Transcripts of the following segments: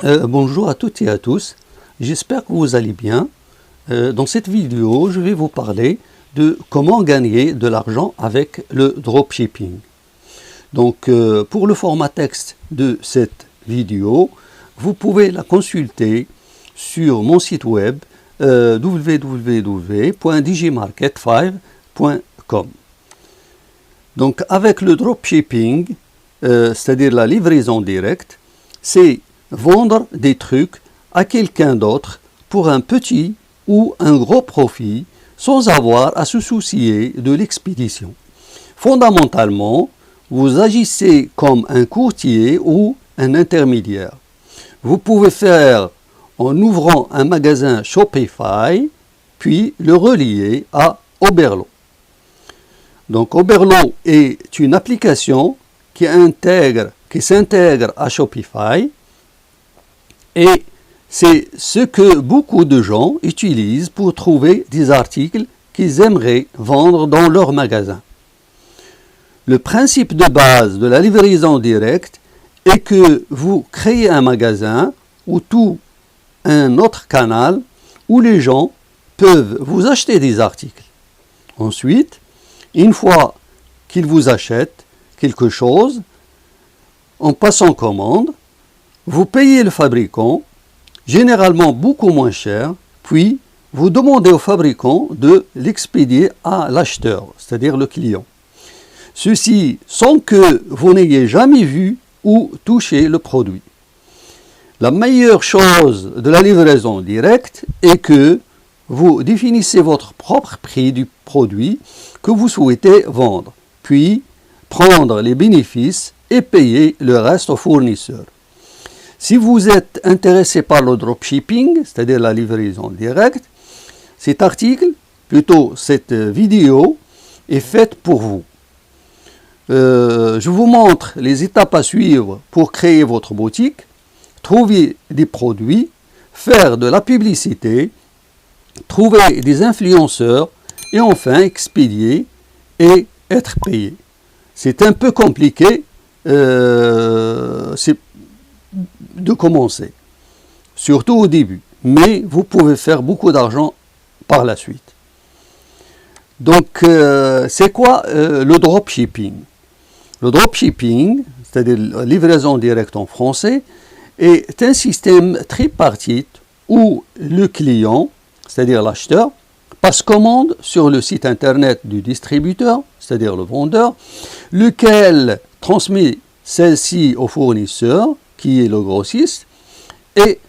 Bonjour à toutes et à tous, j'espère que vous allez bien. Dans cette vidéo, je vais vous parler de comment gagner de l'argent avec le dropshipping. Donc, pour le format texte de cette vidéo, vous pouvez la consulter sur mon site web www.digimarket5.com. Donc, avec le dropshipping, c'est-à-dire la livraison directe, c'est vendre des trucs à quelqu'un d'autre pour un petit ou un gros profit sans avoir à se soucier de l'expédition. Fondamentalement, vous agissez comme un courtier ou un intermédiaire. Vous pouvez faire en ouvrant un magasin Shopify, puis le relier à Oberlo. Donc Oberlo est une application qui s'intègre à Shopify. Et c'est ce que beaucoup de gens utilisent pour trouver des articles qu'ils aimeraient vendre dans leur magasin. Le principe de base de la livraison directe est que vous créez un magasin ou tout un autre canal où les gens peuvent vous acheter des articles. Ensuite, une fois qu'ils vous achètent quelque chose, en passant commande, vous payez le fabricant, généralement beaucoup moins cher, puis vous demandez au fabricant de l'expédier à l'acheteur, c'est-à-dire le client. Ceci sans que vous n'ayez jamais vu ou touché le produit. La meilleure chose de la livraison directe est que vous définissez votre propre prix du produit que vous souhaitez vendre, puis prendre les bénéfices et payer le reste au fournisseur. Si vous êtes intéressé par le dropshipping, c'est-à-dire la livraison directe, cet article, plutôt cette vidéo, est faite pour vous. Je vous montre les étapes à suivre pour créer votre boutique, trouver des produits, faire de la publicité, trouver des influenceurs et enfin expédier et être payé. C'est un peu compliqué de commencer, surtout au début, mais vous pouvez faire beaucoup d'argent par la suite. Donc, c'est quoi le dropshipping? Le dropshipping, c'est-à-dire la livraison directe en français, est un système tripartite où le client, c'est-à-dire l'acheteur, passe commande sur le site internet du distributeur, c'est-à-dire le vendeur, lequel transmet celle-ci au fournisseur, qui est le grossiste, et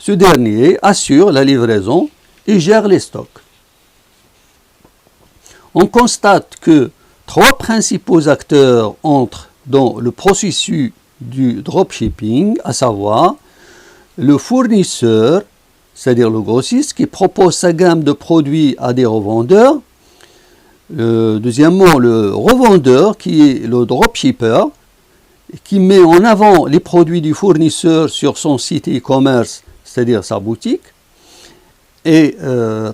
ce dernier assure la livraison et gère les stocks. On constate que trois principaux acteurs entrent dans le processus du dropshipping, à savoir le fournisseur, c'est-à-dire le grossiste, qui propose sa gamme de produits à des revendeurs. Deuxièmement, le revendeur, qui est le dropshipper, qui met en avant les produits du fournisseur sur son site e-commerce, c'est-à-dire sa boutique. Et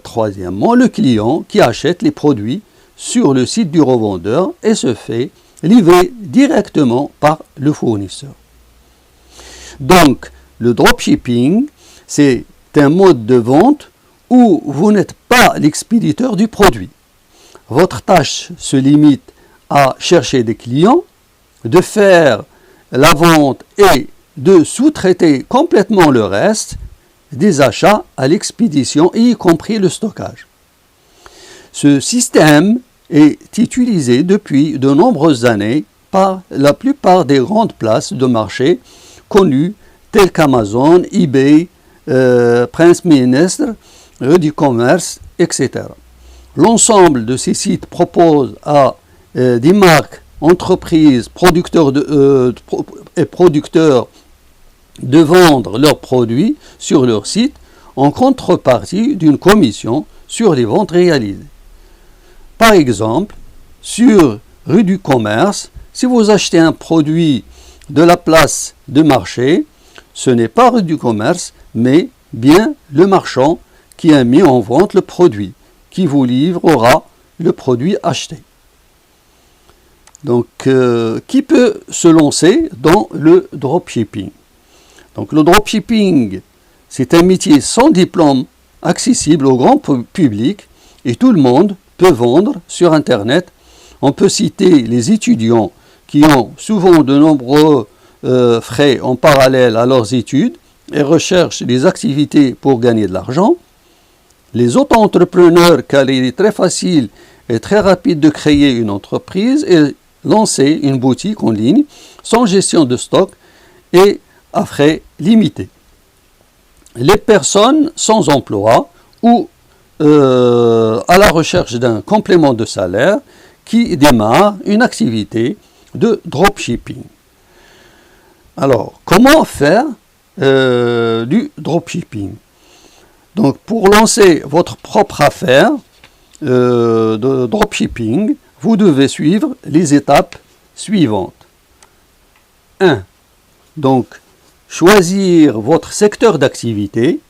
troisièmement, le client qui achète les produits sur le site du revendeur et se fait livrer directement par le fournisseur. Donc, le dropshipping, c'est un mode de vente où vous n'êtes pas l'expéditeur du produit. Votre tâche se limite à chercher des clients, de faire la vente et de sous-traiter complètement le reste des achats à l'expédition, y compris le stockage. Ce système est utilisé depuis de nombreuses années par la plupart des grandes places de marché connues telles qu'Amazon, eBay, Prince Ministre, du commerce, etc. L'ensemble de ces sites proposent à des marques, entreprises, producteurs et producteurs de vendre leurs produits sur leur site en contrepartie d'une commission sur les ventes réalisées. Par exemple, sur rue du commerce, si vous achetez un produit de la place de marché, ce n'est pas rue du commerce, mais bien le marchand qui a mis en vente le produit, qui vous livrera le produit acheté. Donc, qui peut se lancer dans le dropshipping? Donc le dropshipping, c'est un métier sans diplôme, accessible au grand public et tout le monde peut vendre sur Internet. On peut citer les étudiants qui ont souvent de nombreux frais en parallèle à leurs études et recherchent des activités pour gagner de l'argent. Les auto-entrepreneurs, car il est très facile et très rapide de créer une entreprise et lancer une boutique en ligne sans gestion de stock et à frais limités. Les personnes sans emploi ou à la recherche d'un complément de salaire qui démarrent une activité de dropshipping. Alors, comment faire du dropshipping? Donc, pour lancer votre propre affaire de dropshipping, vous devez suivre les étapes suivantes. 1. Donc, choisir votre secteur d'activité.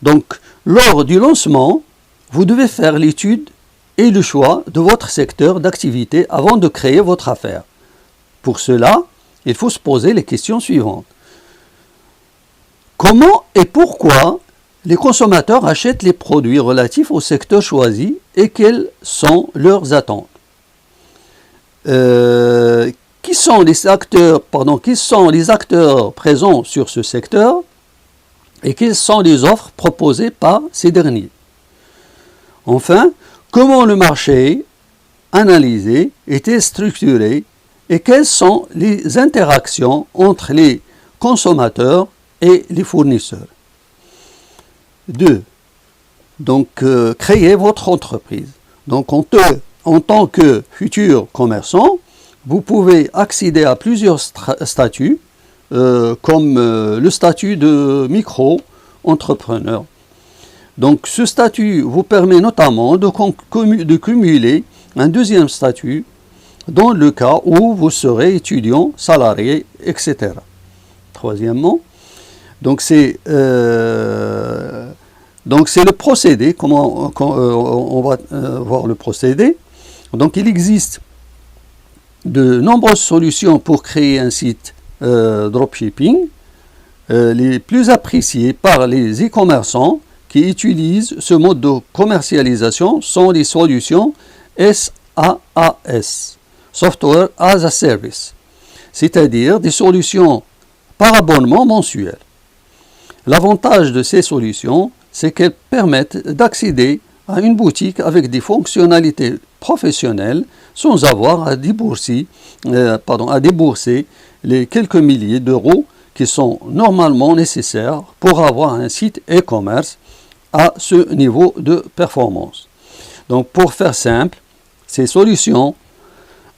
Donc, lors du lancement, vous devez faire l'étude et le choix de votre secteur d'activité avant de créer votre affaire. Pour cela, il faut se poser les questions suivantes. Comment et pourquoi les consommateurs achètent les produits relatifs au secteur choisi et quelles sont leurs attentes? Qui sont les acteurs présents sur ce secteur et quelles sont les offres proposées par ces derniers? Enfin, comment le marché analysé est structuré et quelles sont les interactions entre les consommateurs et les fournisseurs? 2. Donc, créer votre entreprise. Donc, en tant que futur commerçant, vous pouvez accéder à plusieurs statuts, comme le statut de micro-entrepreneur. Donc, ce statut vous permet notamment de cumuler un deuxième statut dans le cas où vous serez étudiant, salarié, etc. Troisièmement, donc c'est le procédé. Comment on va voir le procédé? Donc, il existe de nombreuses solutions pour créer un site dropshipping. Les plus appréciées par les e-commerçants qui utilisent ce mode de commercialisation sont les solutions SaaS, Software as a Service, c'est-à-dire des solutions par abonnement mensuel. L'avantage de ces solutions, c'est qu'elles permettent d'accéder à une boutique avec des fonctionnalités professionnelles sans avoir à débourser les quelques milliers d'euros qui sont normalement nécessaires pour avoir un site e-commerce à ce niveau de performance. Donc, pour faire simple, ces solutions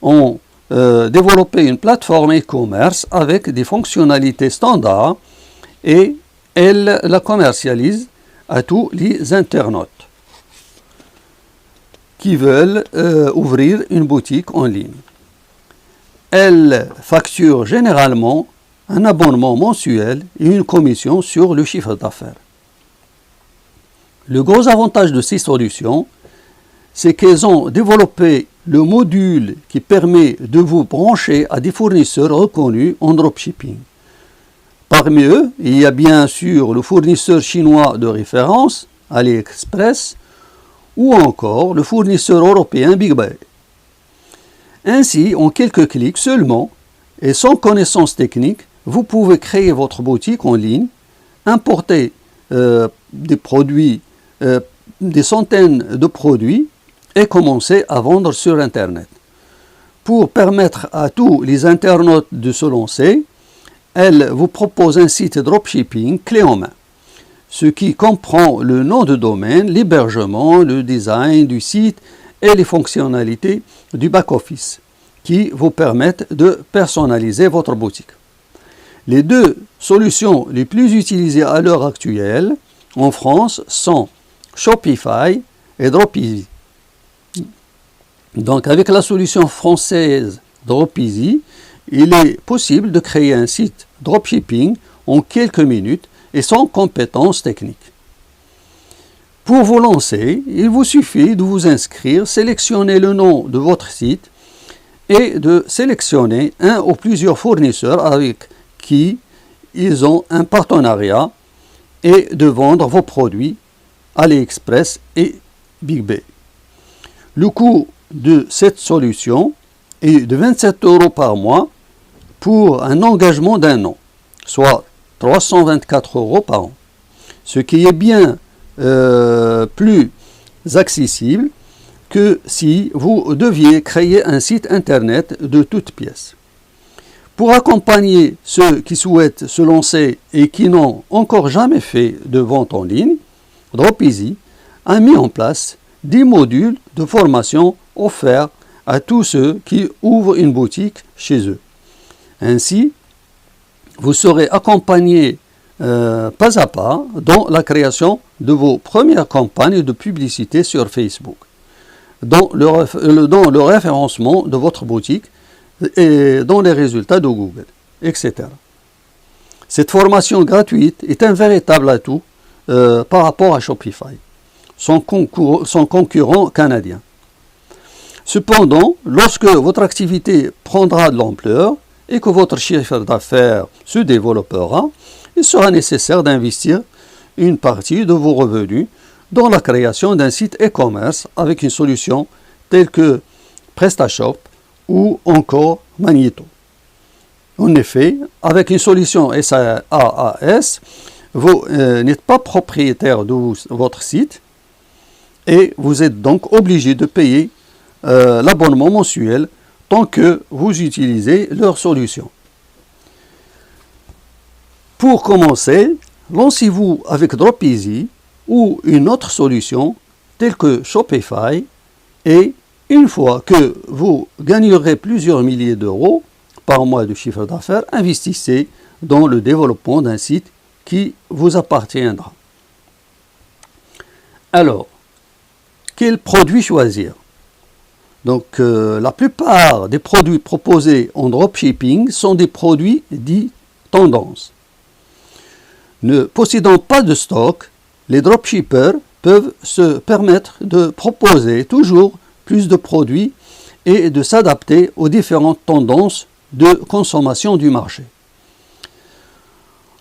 ont développé une plateforme e-commerce avec des fonctionnalités standards et elles la commercialisent à tous les internautes qui veulent ouvrir une boutique en ligne. Elles facturent généralement un abonnement mensuel et une commission sur le chiffre d'affaires. Le gros avantage de ces solutions, c'est qu'elles ont développé le module qui permet de vous brancher à des fournisseurs reconnus en dropshipping. Parmi eux, il y a bien sûr le fournisseur chinois de référence, AliExpress, ou encore le fournisseur européen BigBuy. Ainsi, en quelques clics seulement, et sans connaissance technique, vous pouvez créer votre boutique en ligne, importer des produits, des centaines de produits et commencer à vendre sur Internet. Pour permettre à tous les internautes de se lancer, elle vous propose un site dropshipping clé en main, ce qui comprend le nom de domaine, l'hébergement, le design du site et les fonctionnalités du back-office qui vous permettent de personnaliser votre boutique. Les deux solutions les plus utilisées à l'heure actuelle en France sont Shopify et Dropeasy. Donc, avec la solution française Dropeasy, il est possible de créer un site dropshipping en quelques minutes et sans compétences techniques. Pour vous lancer, il vous suffit de vous inscrire, sélectionner le nom de votre site et de sélectionner un ou plusieurs fournisseurs avec qui ils ont un partenariat et de vendre vos produits AliExpress et BigBay. Le coût de cette solution est de 27 € par mois pour un engagement d'un an, soit 324 € par an, ce qui est bien plus accessible que si vous deviez créer un site internet de toutes pièces. Pour accompagner ceux qui souhaitent se lancer et qui n'ont encore jamais fait de vente en ligne, Dropeasy a mis en place des modules de formation offerts à tous ceux qui ouvrent une boutique chez eux. Ainsi, vous serez accompagné pas à pas dans la création de vos premières campagnes de publicité sur Facebook, dans le référencement de votre boutique et dans les résultats de Google, etc. Cette formation gratuite est un véritable atout par rapport à Shopify, son concurrent canadien. Cependant, lorsque votre activité prendra de l'ampleur et que votre chiffre d'affaires se développera, il sera nécessaire d'investir une partie de vos revenus dans la création d'un site e-commerce avec une solution telle que PrestaShop ou encore Magneto. En effet, avec une solution SaaS, vous n'êtes pas propriétaire de votre site et vous êtes donc obligé de payer l'abonnement mensuel tant que vous utilisez leur solution. Pour commencer, lancez-vous avec Dropeasy ou une autre solution telle que Shopify et une fois que vous gagnerez plusieurs milliers d'euros par mois de chiffre d'affaires, investissez dans le développement d'un site qui vous appartiendra. Alors, quel produit choisir? Donc, la plupart des produits proposés en dropshipping sont des produits dits tendance. Ne possédant pas de stock, les dropshippers peuvent se permettre de proposer toujours plus de produits et de s'adapter aux différentes tendances de consommation du marché.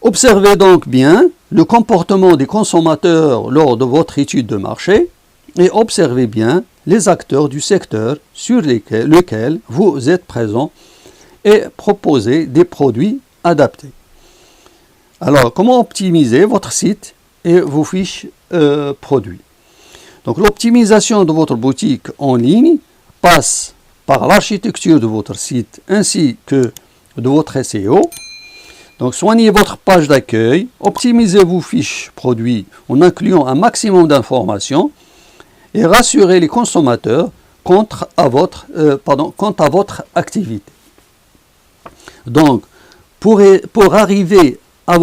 Observez donc bien le comportement des consommateurs lors de votre étude de marché et observez bien les acteurs du secteur sur lequel vous êtes présent et proposez des produits adaptés. Alors, comment optimiser votre site et vos fiches produits? Donc, l'optimisation de votre boutique en ligne passe par l'architecture de votre site ainsi que de votre SEO. Donc, soignez votre page d'accueil, optimisez vos fiches produits en incluant un maximum d'informations et rassurez les consommateurs quant à votre activité. Donc, pour arriver à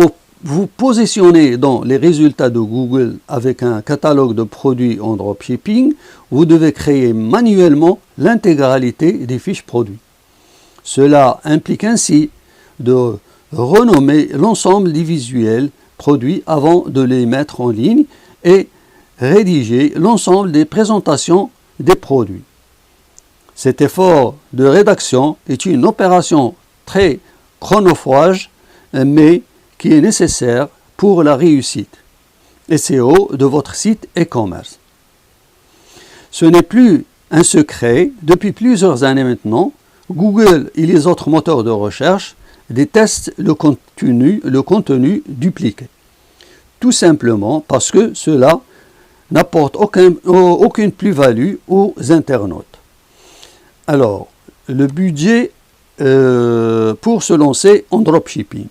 vous positionner dans les résultats de Google avec un catalogue de produits en dropshipping, vous devez créer manuellement l'intégralité des fiches produits. Cela implique ainsi de renommer l'ensemble des visuels produits avant de les mettre en ligne et rédiger l'ensemble des présentations des produits. Cet effort de rédaction est une opération très chronophage, mais qui est nécessaire pour la réussite SEO de votre site e-commerce. Ce n'est plus un secret, depuis plusieurs années maintenant, Google et les autres moteurs de recherche détestent le contenu dupliqué. Tout simplement parce que cela n'apporte aucune plus-value aux internautes. Alors, le budget pour se lancer en dropshipping.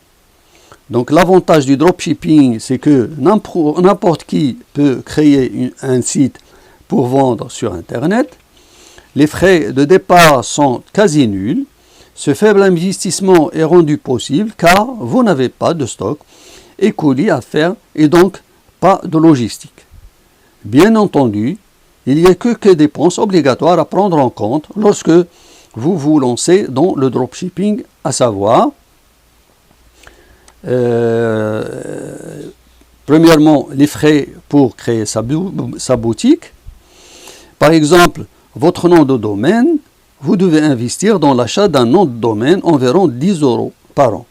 Donc l'avantage du dropshipping, c'est que n'importe qui peut créer un site pour vendre sur Internet. Les frais de départ sont quasi nuls. Ce faible investissement est rendu possible car vous n'avez pas de stock et colis à faire et donc pas de logistique. Bien entendu, il n'y a que des dépenses obligatoires à prendre en compte lorsque vous vous lancez dans le dropshipping, à savoir premièrement les frais pour créer sa boutique. Par exemple, votre nom de domaine, vous devez investir dans l'achat d'un nom de domaine environ 10 € par an.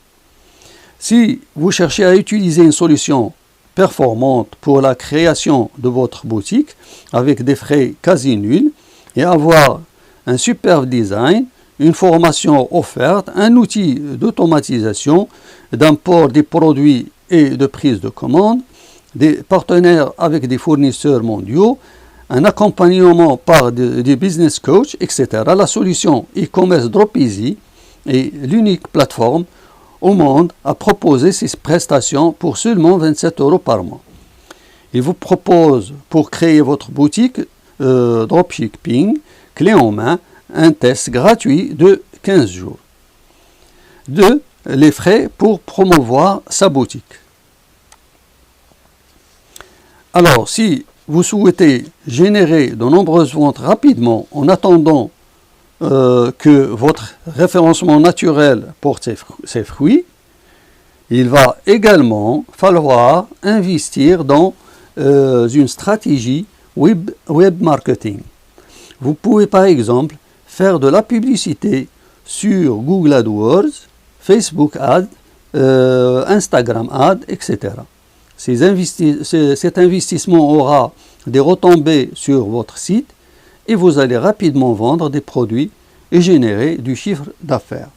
Si vous cherchez à utiliser une solution performante pour la création de votre boutique avec des frais quasi nuls et avoir un superbe design, une formation offerte, un outil d'automatisation, d'import des produits et de prise de commande, des partenaires avec des fournisseurs mondiaux, un accompagnement par des business coachs, etc. La solution e-commerce DropEasy est l'unique plateforme au monde à proposer ces prestations pour seulement 27 € par mois. Il vous propose pour créer votre boutique dropshipping, clé en main, un test gratuit de 15 jours. 2. Les frais pour promouvoir sa boutique. Alors, si vous souhaitez générer de nombreuses ventes rapidement en attendant que votre référencement naturel porte ses fruits, il va également falloir investir dans une stratégie web marketing. Vous pouvez par exemple faire de la publicité sur Google AdWords, Facebook Ads, Instagram Ads, etc. Cet investissement aura des retombées sur votre site et vous allez rapidement vendre des produits et générer du chiffre d'affaires.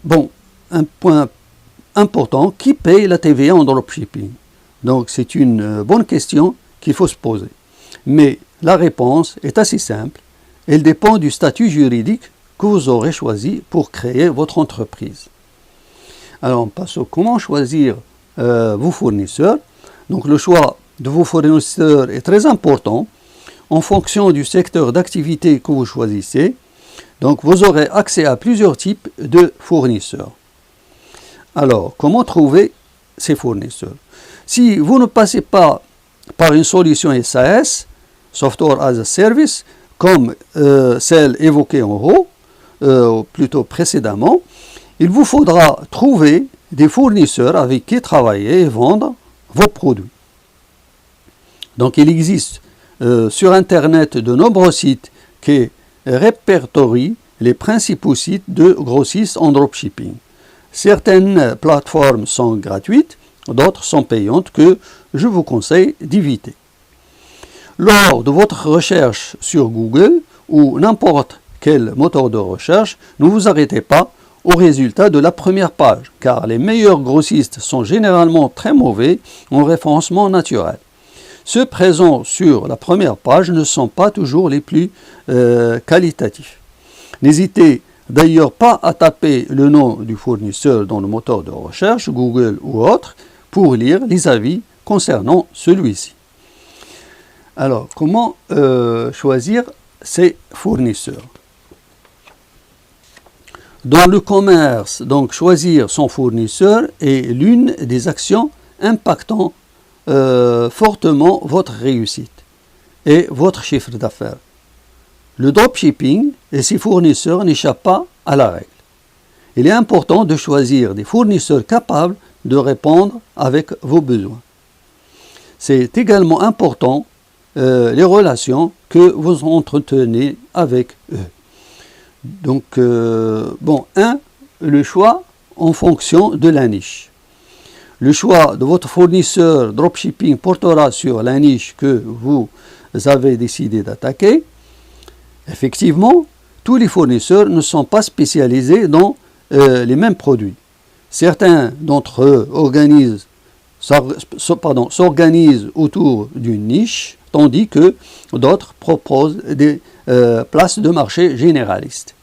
Bon, un point important, qui paye la TVA en dropshipping? Donc c'est une bonne question qu'il faut se poser. Mais la réponse est assez simple. Elle dépend du statut juridique que vous aurez choisi pour créer votre entreprise. Alors on passe au comment choisir vos fournisseurs. Donc le choix de vos fournisseurs est très important en fonction du secteur d'activité que vous choisissez. Donc vous aurez accès à plusieurs types de fournisseurs. Alors comment trouver ces fournisseurs? Si vous ne passez pas par une solution SAS, Software as a Service, comme celle évoquée en haut, plutôt précédemment, il vous faudra trouver des fournisseurs avec qui travailler et vendre vos produits. Donc il existe sur Internet de nombreux sites qui répertorient les principaux sites de grossistes en dropshipping. Certaines plateformes sont gratuites, d'autres sont payantes que je vous conseille d'éviter. Lors de votre recherche sur Google ou n'importe quel moteur de recherche, ne vous arrêtez pas aux résultats de la première page, car les meilleurs grossistes sont généralement très mauvais en référencement naturel. Ceux présents sur la première page ne sont pas toujours les plus qualitatifs. N'hésitez d'ailleurs pas à taper le nom du fournisseur dans le moteur de recherche, Google ou autre, pour lire les avis concernant celui-ci. Alors, comment choisir ces fournisseurs? Dans le commerce, donc choisir son fournisseur est l'une des actions impactant fortement votre réussite et votre chiffre d'affaires. Le dropshipping et ses fournisseurs n'échappent pas à la règle. Il est important de choisir des fournisseurs capables de répondre avec vos besoins. C'est également important les relations que vous entretenez avec eux. Donc, le choix en fonction de la niche. Le choix de votre fournisseur dropshipping portera sur la niche que vous avez décidé d'attaquer. Effectivement, tous les fournisseurs ne sont pas spécialisés dans les mêmes produits. Certains d'entre eux s'organisent autour d'une niche, tandis que d'autres proposent des places de marché généralistes.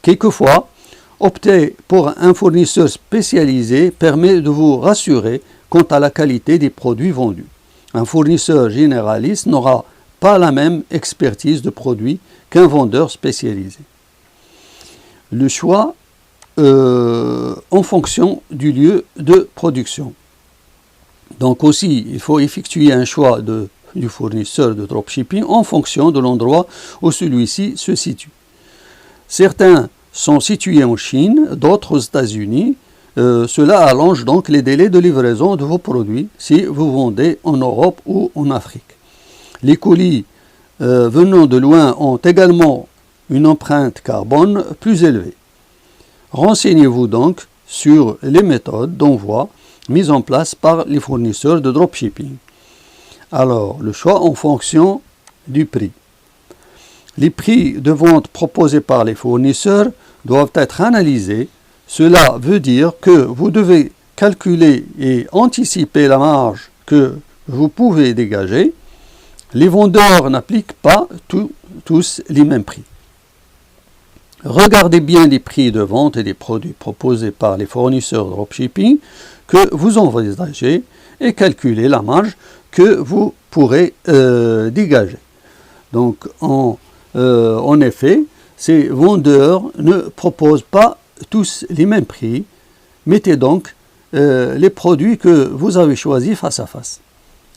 Quelquefois, opter pour un fournisseur spécialisé permet de vous rassurer quant à la qualité des produits vendus. Un fournisseur généraliste n'aura pas la même expertise de produits qu'un vendeur spécialisé. Le choix en fonction du lieu de production. Donc aussi, il faut effectuer un choix du fournisseur de dropshipping en fonction de l'endroit où celui-ci se situe. Certains sont situés en Chine, d'autres aux États-Unis. Cela allonge donc les délais de livraison de vos produits si vous vendez en Europe ou en Afrique. Les colis venant de loin ont également une empreinte carbone plus élevée. Renseignez-vous donc sur les méthodes d'envoi mises en place par les fournisseurs de dropshipping. Alors, le choix en fonction du prix. Les prix de vente proposés par les fournisseurs doivent être analysés. Cela veut dire que vous devez calculer et anticiper la marge que vous pouvez dégager. Les vendeurs n'appliquent pas tous les mêmes prix. Regardez bien les prix de vente des produits proposés par les fournisseurs dropshipping que vous envisagez et calculez la marge que vous pourrez dégager. Donc, en effet, ces vendeurs ne proposent pas tous les mêmes prix. Mettez donc les produits que vous avez choisis face à face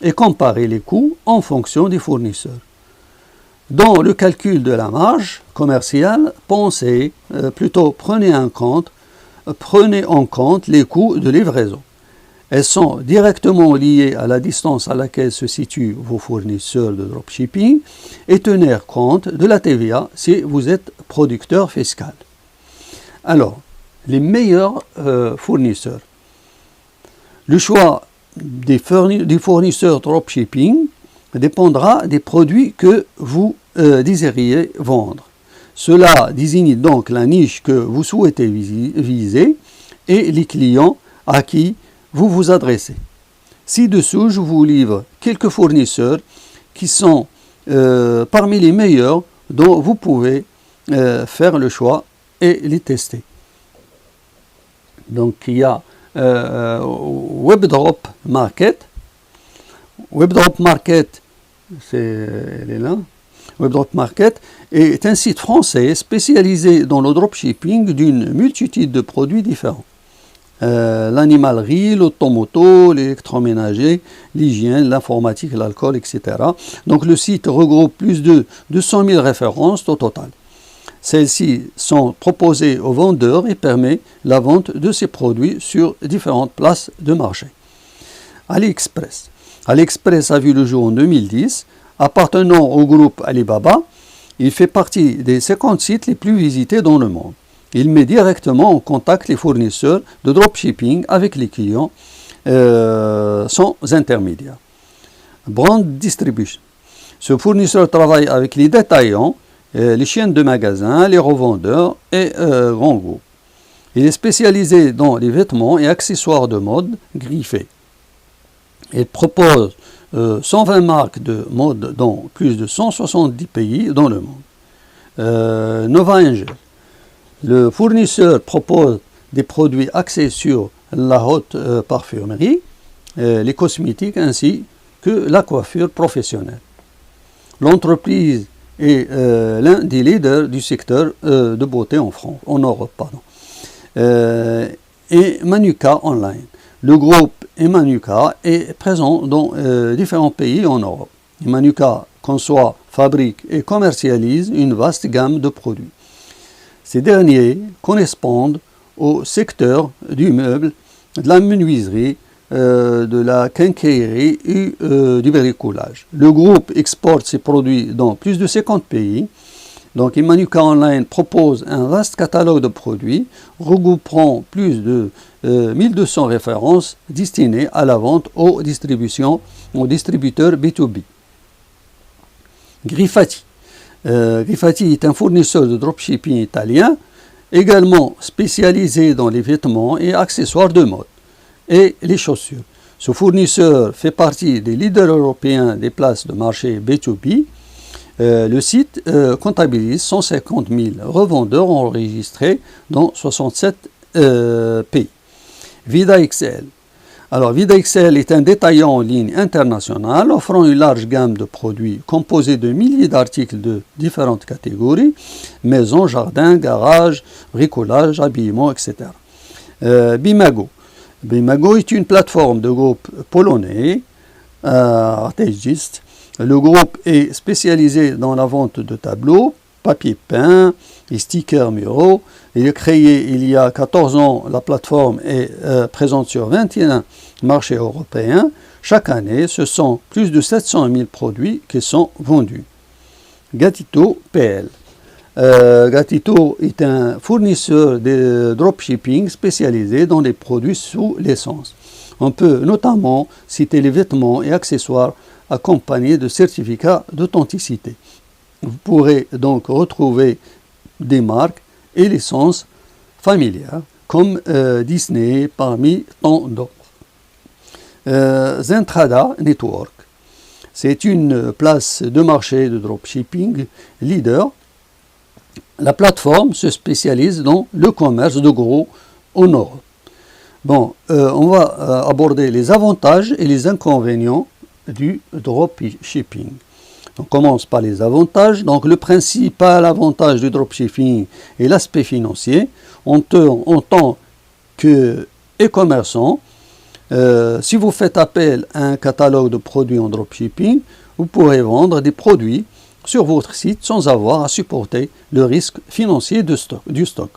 et comparez les coûts en fonction des fournisseurs. Dans le calcul de la marge commerciale, prenez en compte les coûts de livraison. Elles sont directement liées à la distance à laquelle se situent vos fournisseurs de dropshipping et tenir compte de la TVA si vous êtes producteur fiscal. Alors, les meilleurs fournisseurs. Le choix des fournisseurs dropshipping dépendra des produits que vous désiriez vendre. Cela désigne donc la niche que vous souhaitez viser et les clients à qui vous vous adressez. Ci-dessous, je vous livre quelques fournisseurs qui sont parmi les meilleurs dont vous pouvez faire le choix et les tester. Donc, il y a WebDrop Market. WebDrop Market, elle est là. WebDrop Market est un site français spécialisé dans le dropshipping d'une multitude de produits différents. L'animalerie, l'automoto, l'électroménager, l'hygiène, l'informatique, l'alcool, etc. Donc le site regroupe plus de 200 000 références au total. Celles-ci sont proposées aux vendeurs et permettent la vente de ces produits sur différentes places de marché. AliExpress. AliExpress a vu le jour en 2010, appartenant au groupe Alibaba. Il fait partie des 50 sites les plus visités dans le monde. Il met directement en contact les fournisseurs de dropshipping avec les clients sans intermédiaire. Brand Distribution. Ce fournisseur travaille avec les détaillants, les chaînes de magasins, les revendeurs et grands groupes. Il est spécialisé dans les vêtements et accessoires de mode griffés. Il propose 120 marques de mode dans plus de 170 pays dans le monde. Nova Angel. Le fournisseur propose des produits axés sur la haute parfumerie, les cosmétiques ainsi que la coiffure professionnelle. L'entreprise est l'un des leaders du secteur de beauté en Europe. Et Manuka Online. Le groupe Emanuka est présent dans différents pays en Europe. Emanuka conçoit, fabrique et commercialise une vaste gamme de produits. Ces derniers correspondent au secteur du meuble, de la menuiserie, de la quincaillerie et du bricolage. Le groupe exporte ses produits dans plus de 50 pays. Donc, Emanuka Online propose un vaste catalogue de produits regroupant plus de 1200 références destinées à la vente aux distributeurs B2B. Griffati. Griffati est un fournisseur de dropshipping italien, également spécialisé dans les vêtements et accessoires de mode et les chaussures. Ce fournisseur fait partie des leaders européens des places de marché B2B. Le site comptabilise 150 000 revendeurs enregistrés dans 67 pays. VidaXL. Alors, VidaXL est un détaillant en ligne international offrant une large gamme de produits composés de milliers d'articles de différentes catégories, maison, jardin, garage, bricolage, habillement, etc. Bimago. Bimago est une plateforme de groupe polonais, Artegist. Le groupe est spécialisé dans la vente de tableaux, papier peint et stickers muraux. Il est créé il y a 14 ans. La plateforme est présente sur 21 marchés européens. Chaque année, ce sont plus de 700 000 produits qui sont vendus. Gatito PL. Gatito est un fournisseur de dropshipping spécialisé dans les produits sous licence. On peut notamment citer les vêtements et accessoires accompagnés de certificats d'authenticité. Vous pourrez donc retrouver des marques et licences familières comme Disney parmi tant d'autres. Zentrada Network, c'est une place de marché de dropshipping leader. La plateforme se spécialise dans le commerce de gros au Nord. Bon, on va aborder les avantages et les inconvénients du dropshipping. On commence par les avantages. Donc, le principal avantage du dropshipping est l'aspect financier. En tant qu'e-commerçant, si vous faites appel à un catalogue de produits en dropshipping, vous pourrez vendre des produits sur votre site sans avoir à supporter le risque financier du stock.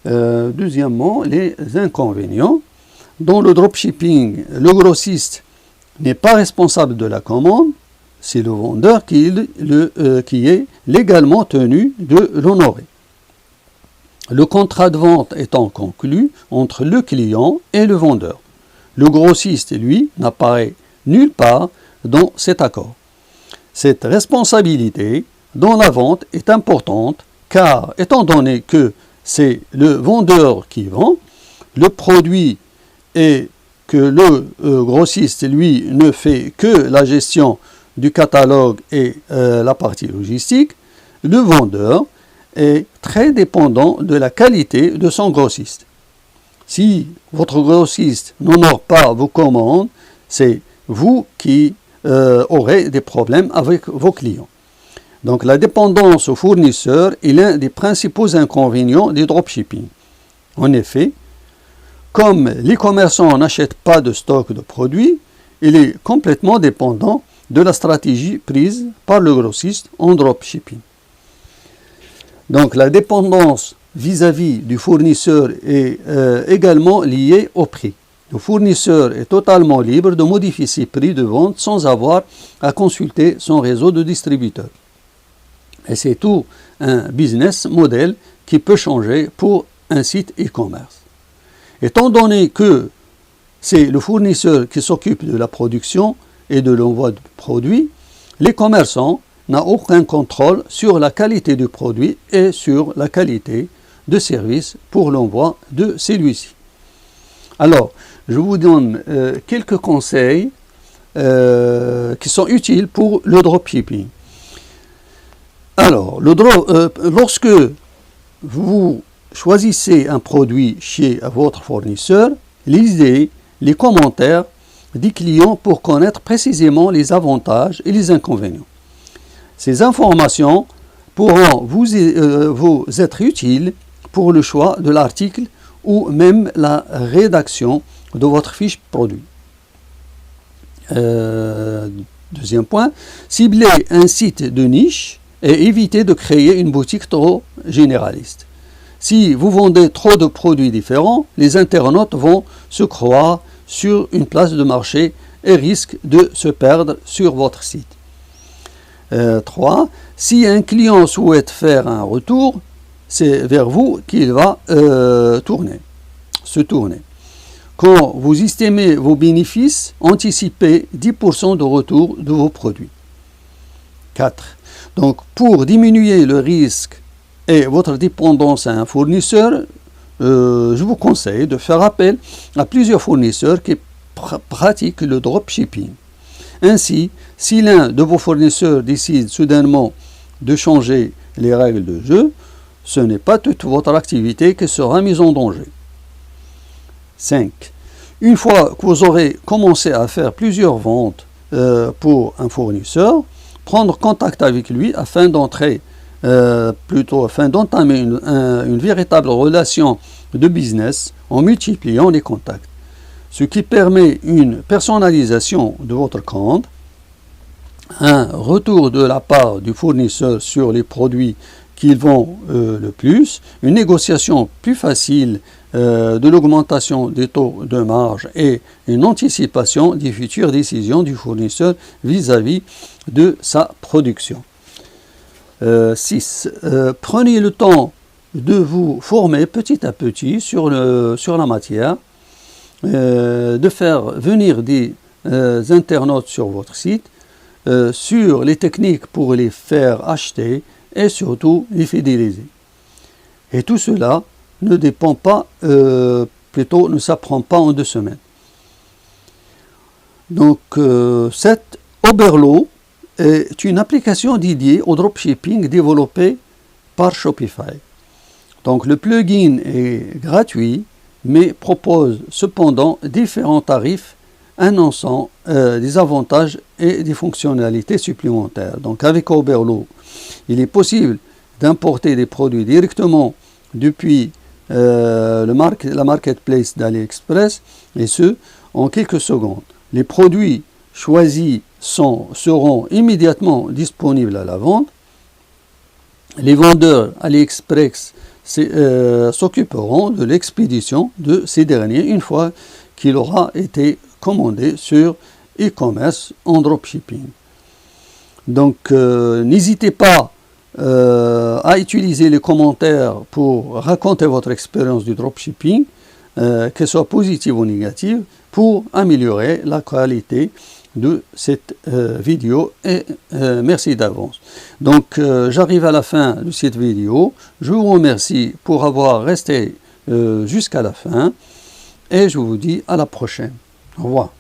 Deuxièmement, les inconvénients. Dans le dropshipping, le grossiste n'est pas responsable de la commande, c'est le vendeur qui est légalement tenu de l'honorer. Le contrat de vente étant conclu entre le client et le vendeur. Le grossiste, lui, n'apparaît nulle part dans cet accord. Cette responsabilité dans la vente est importante car, étant donné que c'est le vendeur qui vend le produit et que le grossiste, lui, ne fait que la gestion du catalogue et la partie logistique, le vendeur est très dépendant de la qualité de son grossiste. Si votre grossiste n'honore pas vos commandes, c'est vous qui aurez des problèmes avec vos clients. Donc la dépendance au fournisseur est l'un des principaux inconvénients du dropshipping. En effet, comme les commerçants n'achètent pas de stock de produits, il est complètement dépendant de la stratégie prise par le grossiste en dropshipping. Donc la dépendance vis-à-vis du fournisseur est également liée au prix. Le fournisseur est totalement libre de modifier ses prix de vente sans avoir à consulter son réseau de distributeurs. Et c'est tout un business model qui peut changer pour un site e-commerce. Étant donné que c'est le fournisseur qui s'occupe de la production et de l'envoi de produits, les commerçants n'ont aucun contrôle sur la qualité du produit et sur la qualité de service pour l'envoi de celui-ci. Alors, je vous donne quelques conseils qui sont utiles pour le dropshipping. Alors, lorsque vous choisissez un produit chez votre fournisseur, lisez les commentaires des clients pour connaître précisément les avantages et les inconvénients. Ces informations pourront vous être utiles pour le choix de l'article ou même la rédaction de votre fiche produit. Deuxième point, ciblez un site de niche et évitez de créer une boutique trop généraliste. Si vous vendez trop de produits différents, les internautes vont se croire sur une place de marché et risquent de se perdre sur votre site. 3. Si un client souhaite faire un retour, c'est vers vous qu'il va se tourner. Quand vous estimez vos bénéfices, anticipez 10% de retour de vos produits. 4. Donc, pour diminuer le risque et votre dépendance à un fournisseur, je vous conseille de faire appel à plusieurs fournisseurs qui pratiquent le dropshipping. Ainsi, si l'un de vos fournisseurs décide soudainement de changer les règles de jeu, ce n'est pas toute votre activité qui sera mise en danger. 5. Une fois que vous aurez commencé à faire plusieurs ventes pour un fournisseur, prendre contact avec lui afin d'entamer une véritable relation de business en multipliant les contacts, ce qui permet une personnalisation de votre compte, un retour de la part du fournisseur sur les produits qu'il vend le plus, une négociation plus facile de l'augmentation des taux de marge et une anticipation des futures décisions du fournisseur vis-à-vis de sa production. 6. Prenez le temps de vous former petit à petit sur la matière, de faire venir des internautes sur votre site, sur les techniques pour les faire acheter et surtout les fidéliser. Et tout cela ne dépend pas, plutôt ne s'apprend pas en 2 semaines. Donc cette Oberlo est une application dédiée au dropshipping développée par Shopify. Donc le plugin est gratuit, mais propose cependant différents tarifs annonçant des avantages et des fonctionnalités supplémentaires. Donc avec Oberlo, il est possible d'importer des produits directement depuis la marketplace d'AliExpress, et ce, en quelques secondes. Les produits choisis seront immédiatement disponibles à la vente. Les vendeurs AliExpress s'occuperont de l'expédition de ces derniers une fois qu'il aura été commandé sur e-commerce en dropshipping. Donc n'hésitez pas à utiliser les commentaires pour raconter votre expérience du dropshipping, qu'elle soit positive ou négative, pour améliorer la qualité de cette vidéo, et merci d'avance. Donc j'arrive à la fin de cette vidéo. Je vous remercie pour avoir resté jusqu'à la fin et je vous dis à la prochaine. Au revoir.